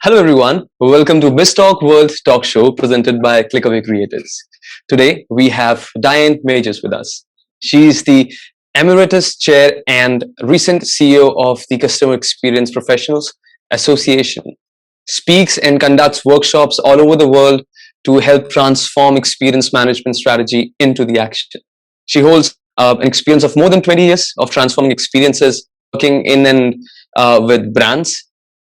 Hello everyone, welcome to BizzTalk World Talk Show presented by Clickaway Creators. Today we have Diane Majors with us. She is the Emeritus Chair and recent CEO of the Customer Experience Professionals Association. Speaks and conducts workshops all over the world to help transform experience management strategy into the action. She holds an experience of more than 20 years of transforming experiences, working in and with brands.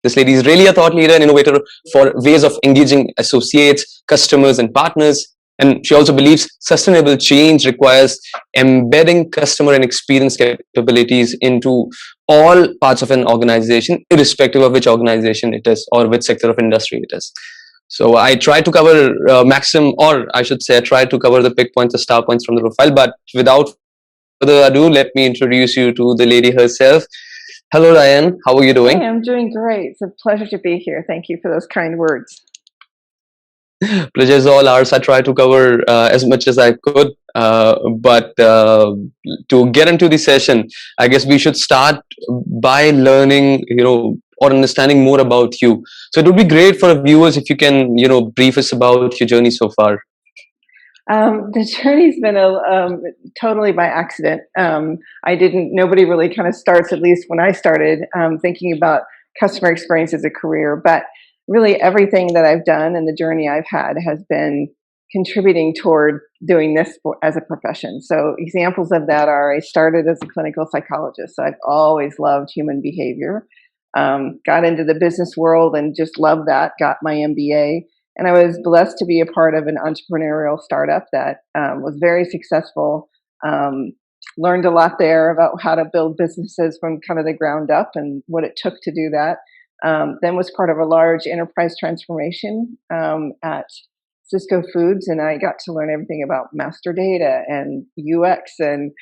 This lady is really a thought leader and innovator for ways of engaging associates, customers, and partners. And she also believes sustainable change requires embedding customer and experience capabilities into all parts of an organization, irrespective of which organization it is or which sector of industry it is. So I try to cover maximum, or I should say, I try to cover the pick points, the star points from the profile. But without further ado, let me introduce you to the lady herself. Hello, Diane. How are you doing? Hey, I'm doing great. It's a pleasure to be here. Thank you for those kind words. Pleasure is all ours. I try to cover as much as I could, but to get into the session, I guess we should start by learning, or understanding more about you. So it would be great for our viewers if you can, brief us about your journey so far. The journey's been totally by accident. Nobody really kind of starts, at least when I started, thinking about customer experience as a career. But really everything that I've done and the journey I've had has been contributing toward doing this as a profession. So examples of that are I started as a clinical psychologist. So I've always loved human behavior. Got into the business world and just loved that, got my MBA. And I was blessed to be a part of an entrepreneurial startup that was very successful. Learned a lot there about how to build businesses from kind of the ground up and what it took to do that. Then was part of a large enterprise transformation at Cisco Foods, and I got to learn everything about master data and UX and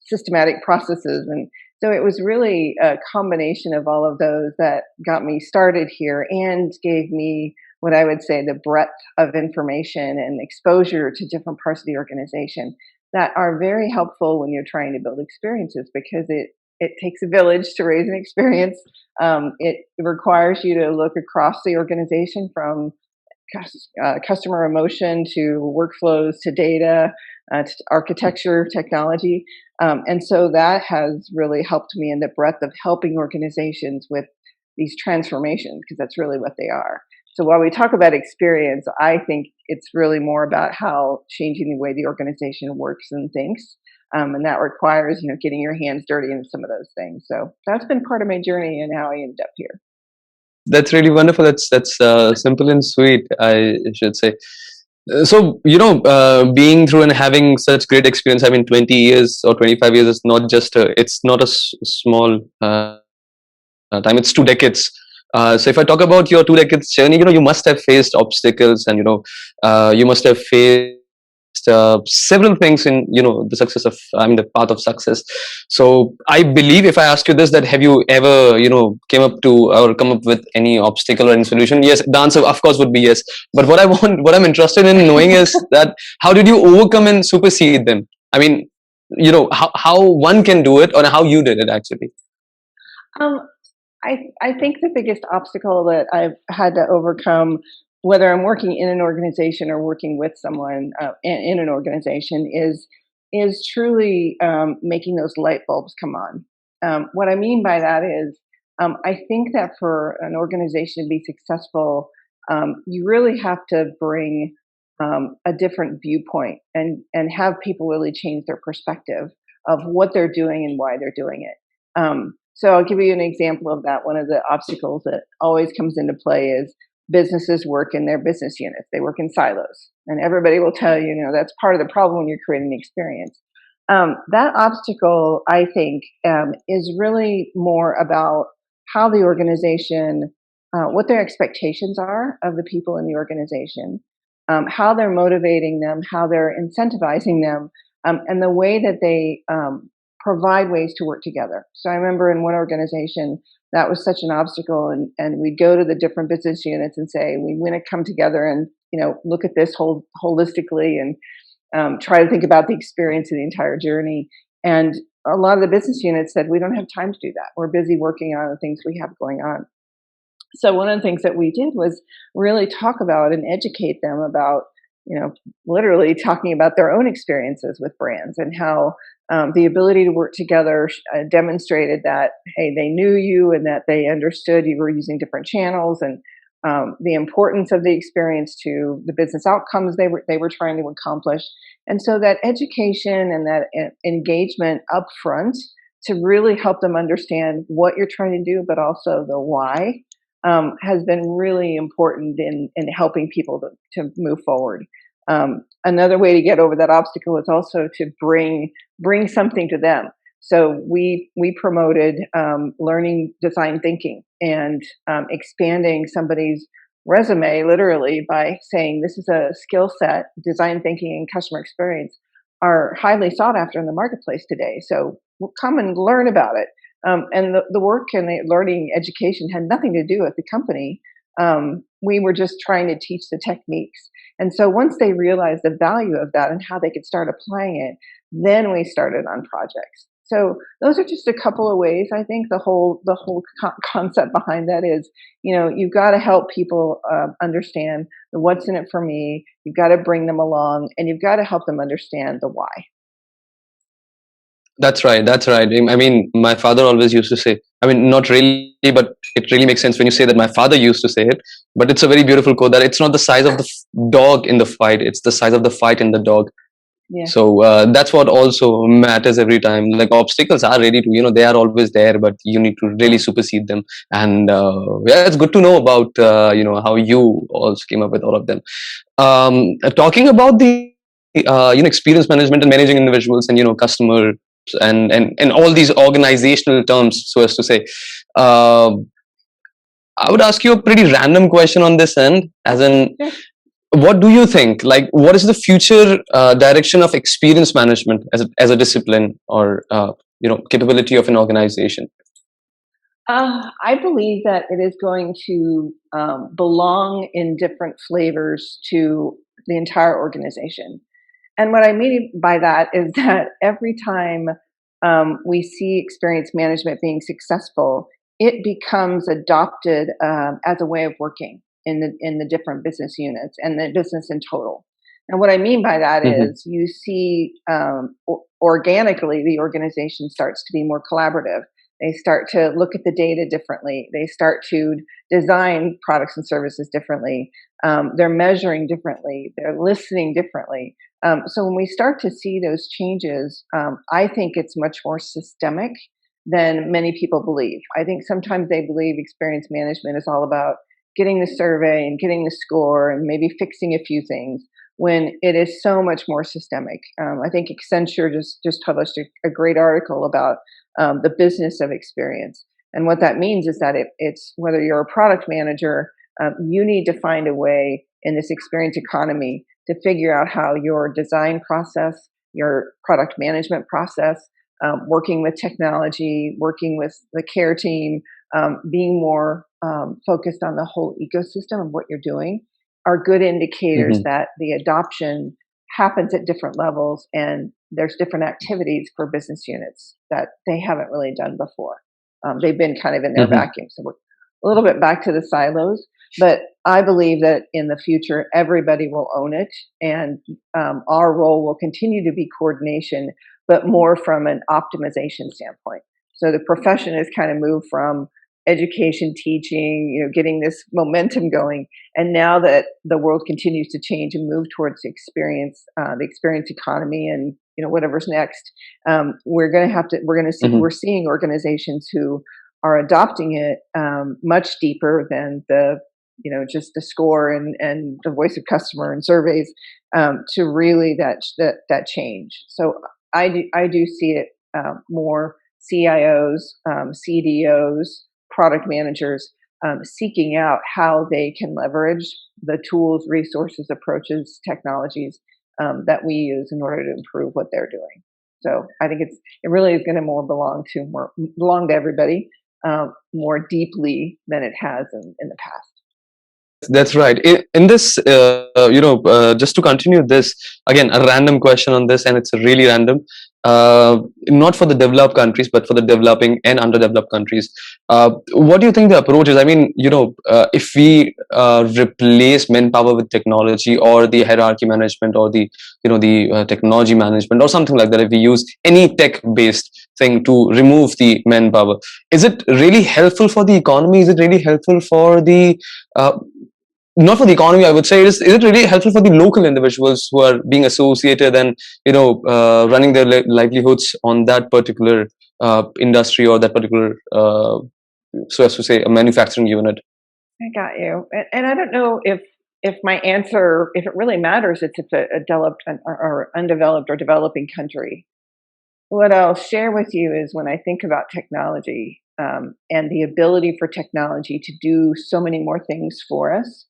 systematic processes. And so it was really a combination of all of those that got me started here and gave me what I would say the breadth of information and exposure to different parts of the organization that are very helpful when you're trying to build experiences, because it takes a village to raise an experience. It requires you to look across the organization from customer emotion to workflows to data to architecture, technology. And so that has really helped me in the breadth of helping organizations with these transformations, because that's really what they are. So while we talk about experience, I think it's really more about how changing the way the organization works and thinks. And that requires, getting your hands dirty in some of those things. So that's been part of my journey and how I ended up here. That's really wonderful. That's simple and sweet, I should say. So, being through and having such great experience, 20 years or 25 years is not just it's not a small time. It's 2 decades. So if I talk about your 2 decades journey, you must have faced obstacles, and you must have faced several things in the success of the path of success. So I believe, if I ask you this, that have you ever came up to or come up with any obstacle or any solution? Yes, the answer of course would be yes. But what I'm interested in knowing is that how did you overcome and supersede them? How one can do it, or how you did it actually. I think the biggest obstacle that I've had to overcome, whether I'm working in an organization or working with someone in an organization, is truly making those light bulbs come on. What I mean by that is, I think that for an organization to be successful, you really have to bring a different viewpoint and have people really change their perspective of what they're doing and why they're doing it. So I'll give you an example of that. One of the obstacles that always comes into play is businesses work in their business units. They work in silos. And everybody will tell you, that's part of the problem when you're creating the experience. That obstacle, I think, is really more about how the organization, what their expectations are of the people in the organization, how they're motivating them, how they're incentivizing them, and the way that they provide ways to work together. So I remember in one organization that was such an obstacle, and we'd go to the different business units and say, we want to come together and look at this holistically and try to think about the experience of the entire journey. And a lot of the business units said, we don't have time to do that. We're busy working on the things we have going on. So one of the things that we did was really talk about and educate them about, literally talking about their own experiences with brands and how the ability to work together demonstrated that, hey, they knew you and that they understood you were using different channels, and the importance of the experience to the business outcomes they were trying to accomplish. And so that education and that engagement up front to really help them understand what you're trying to do, but also the why, has been really important in helping people to move forward. Another way to get over that obstacle is also to bring something to them. So we promoted learning design thinking and expanding somebody's resume literally by saying this is a skill set. Design thinking and customer experience are highly sought after in the marketplace today. So come and learn about it. And the work and the learning education had nothing to do with the company. We were just trying to teach the techniques. And so once they realized the value of that and how they could start applying it, then we started on projects. So those are just a couple of ways. I think the whole concept behind that is, you've got to help people understand the what's in it for me. You've got to bring them along, and you've got to help them understand the why. That's right. That's right. I mean, my father always used to say, I mean, not really, but it really makes sense when you say that my father used to say it. But it's a very beautiful quote that it's not the size of the dog in the fight, it's the size of the fight in the dog. Yeah. So that's what also matters every time. Like obstacles are ready to, they are always there, but you need to really supersede them. And yeah, it's good to know about, how you also came up with all of them. Talking about the, experience management and managing individuals and, customer and all these organizational terms, so as to say, uh, I would ask you a pretty random question on this end, as in, what do you think? Like, what is the future direction of experience management as a discipline or capability of an organization? I believe that it is going to belong in different flavors to the entire organization. And what I mean by that is that every time we see experience management being successful, it becomes adopted as a way of working in the different business units and the business in total. And what I mean by that is you see organically the organization starts to be more collaborative. They start to look at the data differently. They start to design products and services differently. They're measuring differently. They're listening differently. So when we start to see those changes, I think it's much more systemic than many people believe. I think sometimes they believe experience management is all about getting the survey and getting the score and maybe fixing a few things, when it is so much more systemic. I think Accenture just published a great article about the business of experience. And what that means is that it's whether you're a product manager, you need to find a way in this experience economy to figure out how your design process, your product management process, working with technology, working with the care team, being more focused on the whole ecosystem of what you're doing, are good indicators that the adoption happens at different levels, and there's different activities for business units that they haven't really done before. They've been kind of in their vacuum. So we're a little bit back to the silos, but I believe that in the future, everybody will own it, and our role will continue to be coordination, but more from an optimization standpoint. So the profession has kind of moved from education, teaching, getting this momentum going. And now that the world continues to change and move towards the experience economy, and whatever's next, we're going to see, we're seeing organizations who are adopting it much deeper than just the score and the voice of customer and surveys, to really that change. So I do see it more CIOs, CDOs, product managers seeking out how they can leverage the tools, resources, approaches, technologies that we use in order to improve what they're doing. So I think it really is going to belong to everybody more deeply than it has in the past. That's right. In this, just to continue this, again, a random question on this, and it's really random. not for the developed countries, but for the developing and underdeveloped countries. What do you think the approach is? I mean, if we replace manpower with technology, or the hierarchy management, or the technology management, or something like that, if we use any tech-based thing to remove the manpower, is it really helpful for the economy? Is it really helpful for the uh, not for the economy, I would say? Is it really helpful for the local individuals who are being associated and running their livelihoods on that particular industry, or that particular so as to say a manufacturing unit? I got you. And I don't know if my answer, if it really matters, it's if a developed or undeveloped or developing country. What I'll share with you is when I think about technology, and the ability for technology to do so many more things for us,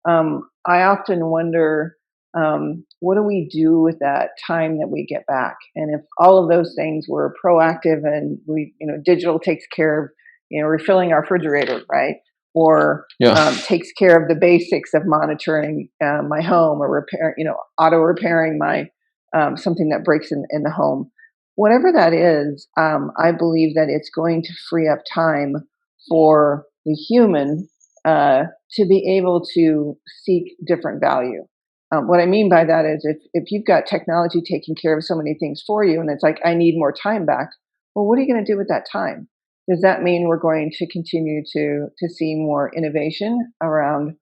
I often wonder, what do we do with that time that we get back? And if all of those things were proactive, and digital takes care of, refilling our refrigerator, right? Or Yeah. takes care of the basics of monitoring my home, or auto repairing my something that breaks in the home. Whatever that is, I believe that it's going to free up time for the human to be able to seek different value. What I mean by that is, if you've got technology taking care of so many things for you, and it's like, I need more time back, well, what are you going to do with that time? Does that mean we're going to continue to see more innovation around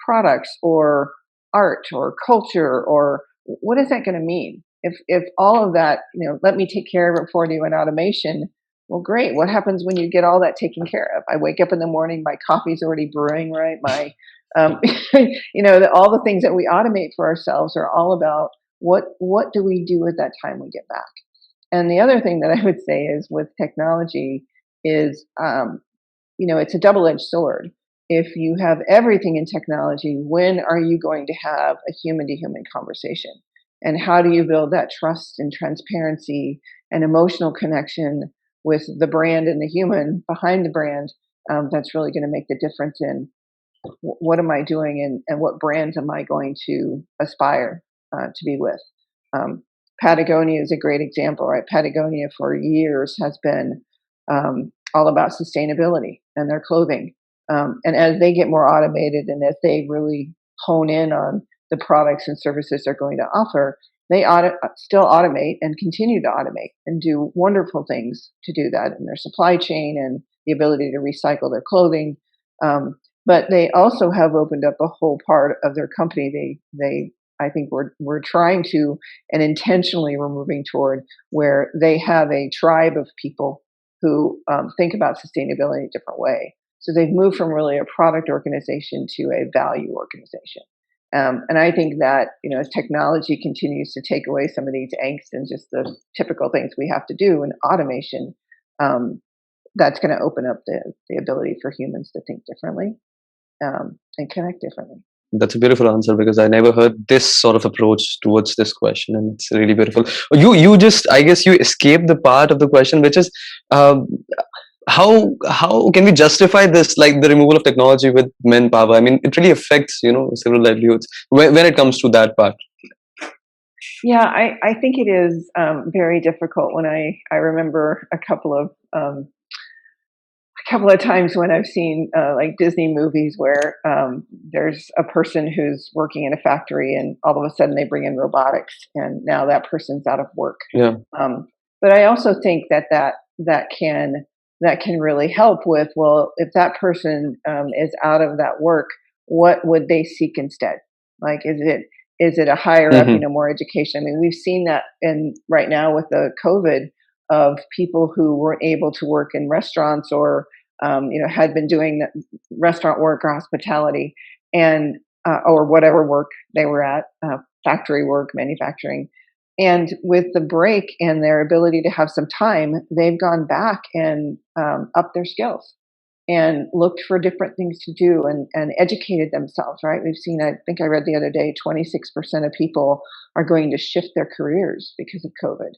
products, or art, or culture, or what is that going to mean? If all of that, let me take care of it for you in automation, well, great. What happens when you get all that taken care of? I wake up in the morning, my coffee's already brewing, right? My, all the things that we automate for ourselves are all about what do we do with that time we get back? And the other thing that I would say is, with technology is, it's a double-edged sword. If you have everything in technology, when are you going to have a human-to-human conversation? And how do you build that trust and transparency and emotional connection with the brand and the human behind the brand? That's really going to make the difference in what am I doing, and what brands am I going to aspire to be with. Patagonia is a great example, right? Patagonia for years has been all about sustainability and their clothing. And as they get more automated, and as they really hone in on the products and services they're going to offer, they still automate and continue to automate and do wonderful things to do that in their supply chain, and the ability to recycle their clothing. But they also have opened up a whole part of their company. They I think we're trying to, and intentionally we're moving toward, where they have a tribe of people who think about sustainability in a different way. So they've moved from really a product organization to a value organization. And I think that, as technology continues to take away some of these angst and just the typical things we have to do in automation, that's going to open up the ability for humans to think differently, and connect differently. That's a beautiful answer, because I never heard this sort of approach towards this question, and it's really beautiful. You just, I guess, you escaped the part of the question, which is, um, how can we justify this, like the removal of technology with manpower? I mean, it really affects several livelihoods when it comes to that part. Yeah, I think it is very difficult. When I remember a couple of times when I've seen like Disney movies, where there's a person who's working in a factory, and all of a sudden they bring in robotics, and now that person's out of work. Yeah. But I also think that can really help with, well, if that person is out of that work, what would they seek instead? Like, is it a higher up, Hmm. more education? I mean, we've seen that in right now with the COVID, of people who weren't able to work in restaurants, or had been doing restaurant work or hospitality, and or whatever work they were at, factory work, manufacturing. And with the break and their ability to have some time, they've gone back and upped their skills and looked for different things to do, and educated themselves, right? We've seen, I think I read the other day, 26% of people are going to shift their careers because of COVID.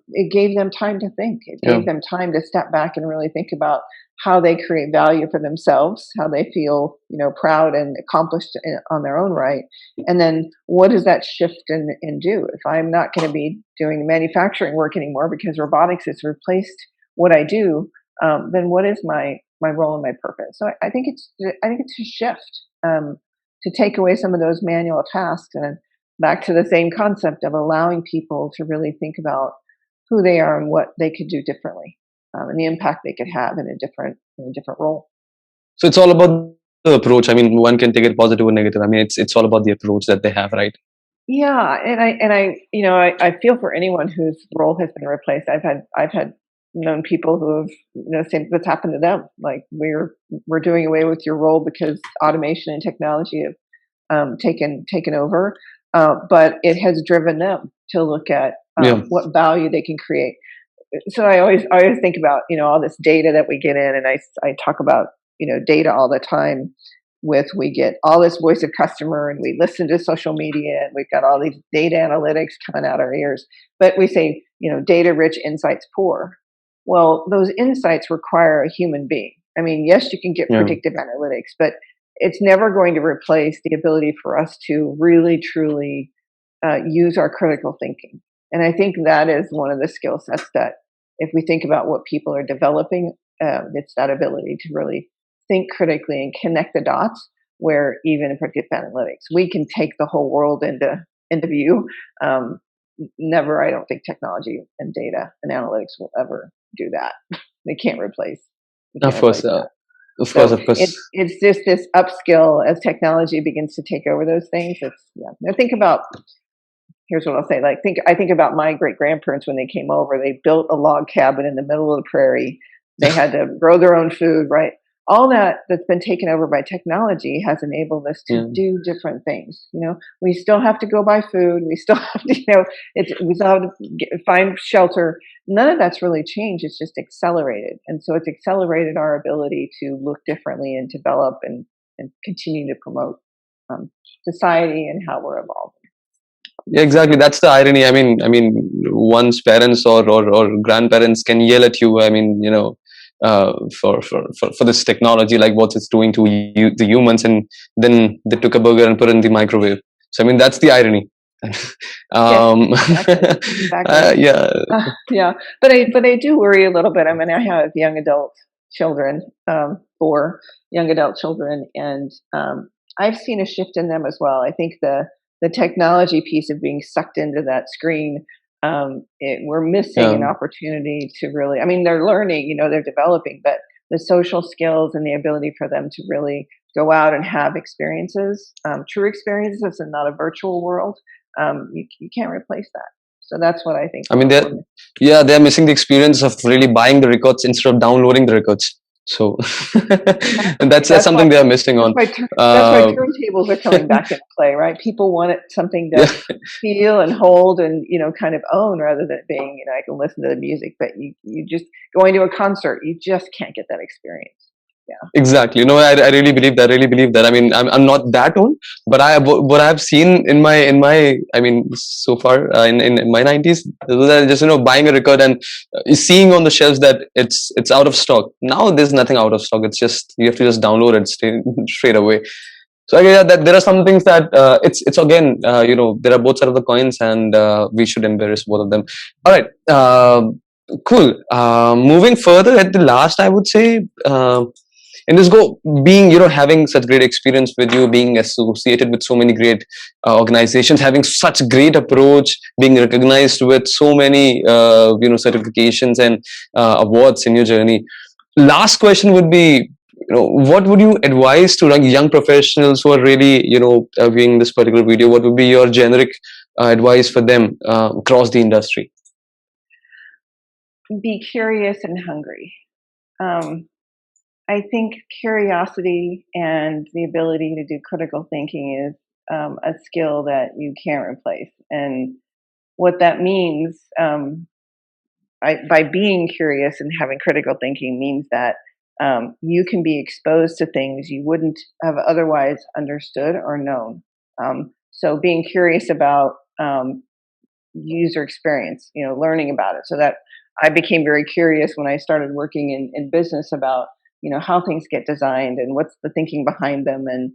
it gave them time to think. It Yeah. gave them time to step back and really think about how they create value for themselves, how they feel, proud and accomplished on their own right. And then what does that shift and do? If I'm not going to be doing manufacturing work anymore because robotics has replaced what I do, then what is my role and my purpose? So I think it's a shift, to take away some of those manual tasks, and back to the same concept of allowing people to really think about who they are and what they could do differently, and the impact they could have in a different role. So it's all about the approach. I mean, one can take it positive or negative. I mean, it's all about the approach that they have, right? Yeah, and I feel for anyone whose role has been replaced. I've had known people who have, same what's happened to them. Like, we're doing away with your role because automation and technology have taken over, but it has driven them to look at Yeah. what value they can create. So I always think about, all this data that we get in, and I talk about, data all the time. We get all this voice of customer, and we listen to social media, and we've got all these data analytics coming out our ears, but we say, data rich, insights poor. Well, those insights require a human being. I mean, yes, you can get Yeah. predictive analytics, but it's never going to replace the ability for us to really truly use our critical thinking. And I think that is one of the skill sets that, if we think about what people are developing, it's that ability to really think critically and connect the dots. Where even in predictive analytics, we can take the whole world into view. Never, I don't think technology and data and analytics will ever do that. They can't replace. They Of can't course. replace that. Of course. So Of course. it's just this upskill as technology begins to take over those things. Now think about, here's what I'll say. I think about my great grandparents when they came over. They built a log cabin in the middle of the prairie. They had to grow their own food, right? All that's been taken over by technology has enabled us to Yeah. do different things. We still have to go buy food. We still have to, we still have to find shelter. None of that's really changed. It's just accelerated, and so it's accelerated our ability to look differently and develop and continue to promote society and how we're evolving. Yeah, exactly. That's the irony. One's parents or grandparents can yell at you. For this technology, like what it's doing to you, the humans, and then they took a burger and put it in the microwave. So that's the irony. Exactly. Yeah. Yeah, but I do worry a little bit. I mean, I have young adult children, 4 young adult children, and I've seen a shift in them as well. I think the technology piece of being sucked into that screen, we're missing an Yeah. opportunity to really. I mean, they're learning, they're developing, but the social skills and the ability for them to really go out and have experiences, true experiences, and not a virtual world. You can't replace that. So that's what I think. They're missing the experience of really buying the records instead of downloading the records. So, and that's That's something they are missing on. that's why turntables are coming back into play, right? People want something to Yeah. feel and hold and kind of own, rather than being, I can listen to the music, but you just going to a concert, you just can't get that experience. Yeah. Exactly. I really believe that. I mean, I'm not that old, but what I've seen in my so far in my 90s, just buying a record and seeing on the shelves that it's out of stock. Now there's nothing out of stock. It's just you have to just download it straight away. So I guess that there are some things that it's again there are both sides of the coins, and we should embrace both of them. All right. Cool. Moving further at the last, I would say. And this go being having such great experience with you, being associated with so many great organizations, having such great approach, being recognized with so many certifications and awards in your journey. Last question would be, what would you advise to young professionals who are really viewing this particular video? What would be your generic advice for them across the industry? Be curious and hungry. I think curiosity and the ability to do critical thinking is a skill that you can't replace. And what that means, by being curious and having critical thinking, means that you can be exposed to things you wouldn't have otherwise understood or known. So being curious about user experience, learning about it, so that I became very curious when I started working in business about, how things get designed and what's the thinking behind them, and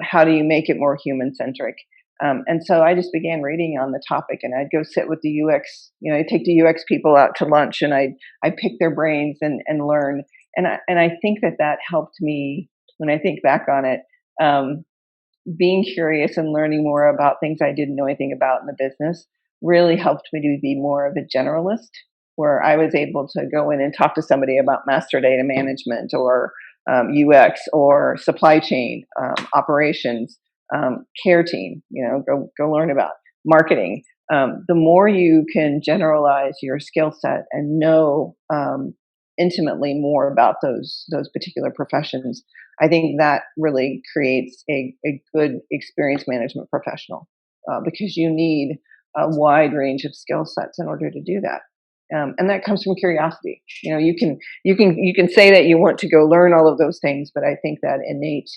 how do you make it more human centric. And so I just began reading on the topic, and I'd go sit with the UX, I'd take the UX people out to lunch, and I'd pick their brains and learn. And I think that helped me when I think back on it. Being curious and learning more about things I didn't know anything about in the business really helped me to be more of a generalist, where I was able to go in and talk to somebody about master data management, or UX, or supply chain, operations, care team, go learn about marketing. The more you can generalize your skill set and know intimately more about those particular professions, I think that really creates a good experience management professional, because you need a wide range of skill sets in order to do that. And that comes from curiosity. You can say that you want to go learn all of those things, but I think that innate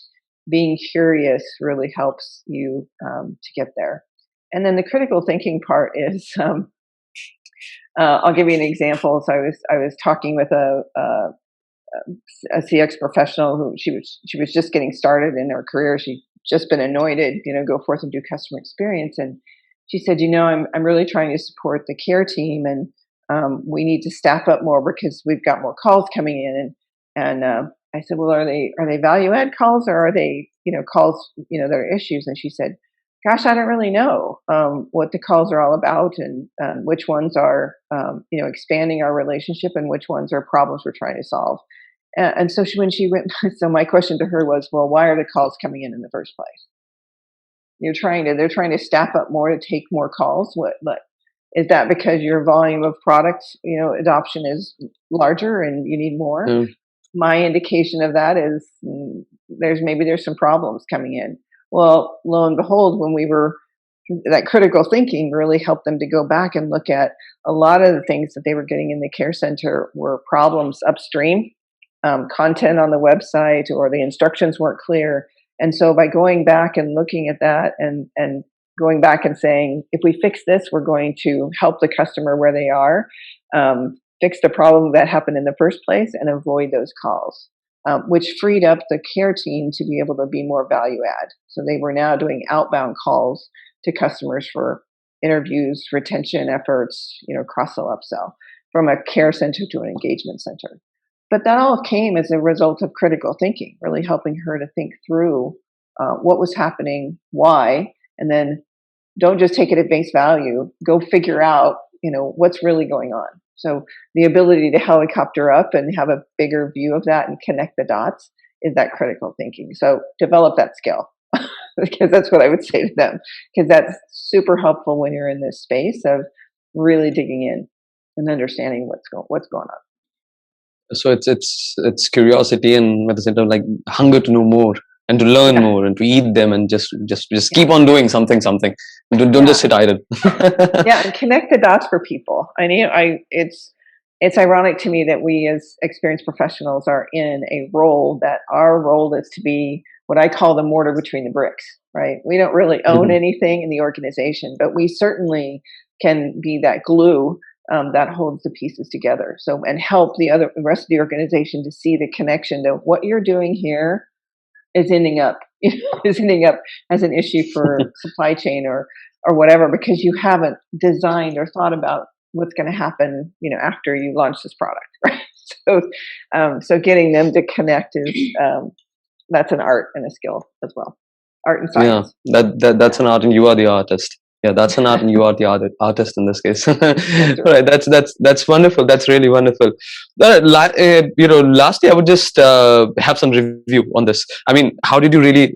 being curious really helps you to get there. And then the critical thinking part is, I'll give you an example. So I was talking with a CX professional who she was just getting started in her career. She'd just been anointed, go forth and do customer experience. And she said, I'm really trying to support the care team, and we need to staff up more because we've got more calls coming in. And I said, well, are they value add calls, or are they, calls, that are issues? And she said, gosh, I don't really know what the calls are all about, and which ones are, expanding our relationship, and which ones are problems we're trying to solve. And so when she went, so my question to her was, well, why are the calls coming in the first place? They're trying to staff up more to take more calls. What is that? Because your volume of product, adoption is larger and you need more? Mm. My indication of that is there's some problems coming in. Well, lo and behold, that critical thinking really helped them to go back and look at a lot of the things that they were getting in the care center were problems upstream, content on the website, or the instructions weren't clear. And so by going back and looking at that, and going back and saying, if we fix this, we're going to help the customer where they are, fix the problem that happened in the first place, and avoid those calls. Which freed up the care team to be able to be more value add. So they were now doing outbound calls to customers for interviews, retention efforts, cross-sell, upsell, from a care center to an engagement center. But that all came as a result of critical thinking, really helping her to think through what was happening, why, and then don't just take it at face value, go figure out, what's really going on. So the ability to helicopter up and have a bigger view of that and connect the dots is that critical thinking. So develop that skill, because that's what I would say to them, because that's super helpful when you're in this space of really digging in and understanding what's going on. So it's curiosity, and at the same time, like hunger to know more and to learn more and to eat them, and just keep on doing something. Don't just sit idle. And connect the dots for people. It's ironic to me that we as experienced professionals are in a role that our role is to be what I call the mortar between the bricks, right? We don't really own anything in the organization, but we certainly can be that glue that holds the pieces together. So, and help the rest of the organization to see the connection to what you're doing here is ending up as an issue for supply chain or whatever, because you haven't designed or thought about what's going to happen, after you launch this product, right? So getting them to connect is that's an art and a skill as well. Art and science. Yeah, that's an art, and you are the artist. Yeah, that's an art, and you are the artist in this case. Right. That's wonderful. That's really wonderful. Lastly, I would just have some review on this. I mean, how did you really?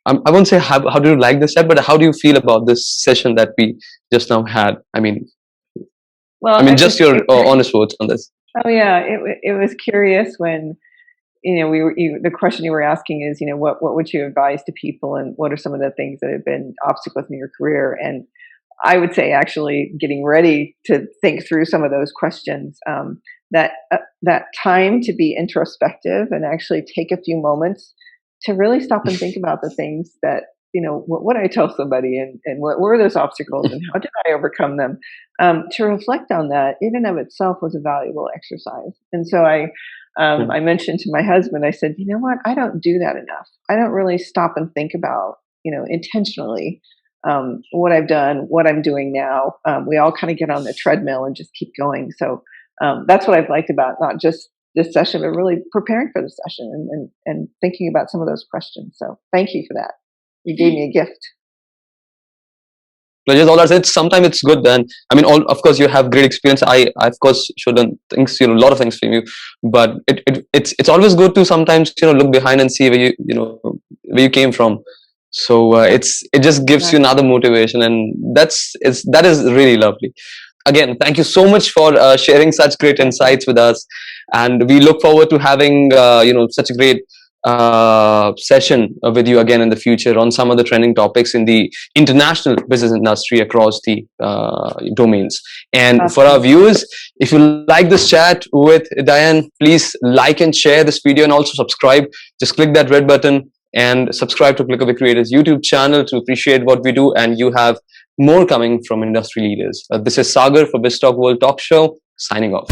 I won't say how do you like this set, but how do you feel about this session that we just now had? I mean, just your honest words on this. Oh yeah, it was curious when, the question you were asking is, what would you advise to people, and what are some of the things that have been obstacles in your career? And I would say, actually, getting ready to think through some of those questions, that time to be introspective and actually take a few moments to really stop and think about the things that what I tell somebody, and what were those obstacles, and how did I overcome them? To reflect on that, in and of itself, was a valuable exercise. And so I mentioned to my husband, I said, you know what, I don't do that enough. I don't really stop and think about, intentionally, what I've done, what I'm doing now. We all kind of get on the treadmill and just keep going. So that's what I've liked about not just this session, but really preparing for the session and thinking about some of those questions. So thank you for that. You gave me a gift. Pleasure all ours. Sometimes it's good. And I mean, of course, you have great experience. I of course should done things, a lot of things from you. But it's always good to sometimes look behind and see where where you came from. So it just gives you another motivation, and that is really lovely. Again, thank you so much for sharing such great insights with us, and we look forward to having such a great session with you again in the future on some of the trending topics in the international business industry across the domains. And for our viewers, if you like this chat with Diane, please like and share this video, and also subscribe. Just click that red button and subscribe to Clickaway Creators YouTube channel to appreciate what we do, and you have more coming from industry leaders. This is Sagar for BizzTalk World Talk Show, signing off.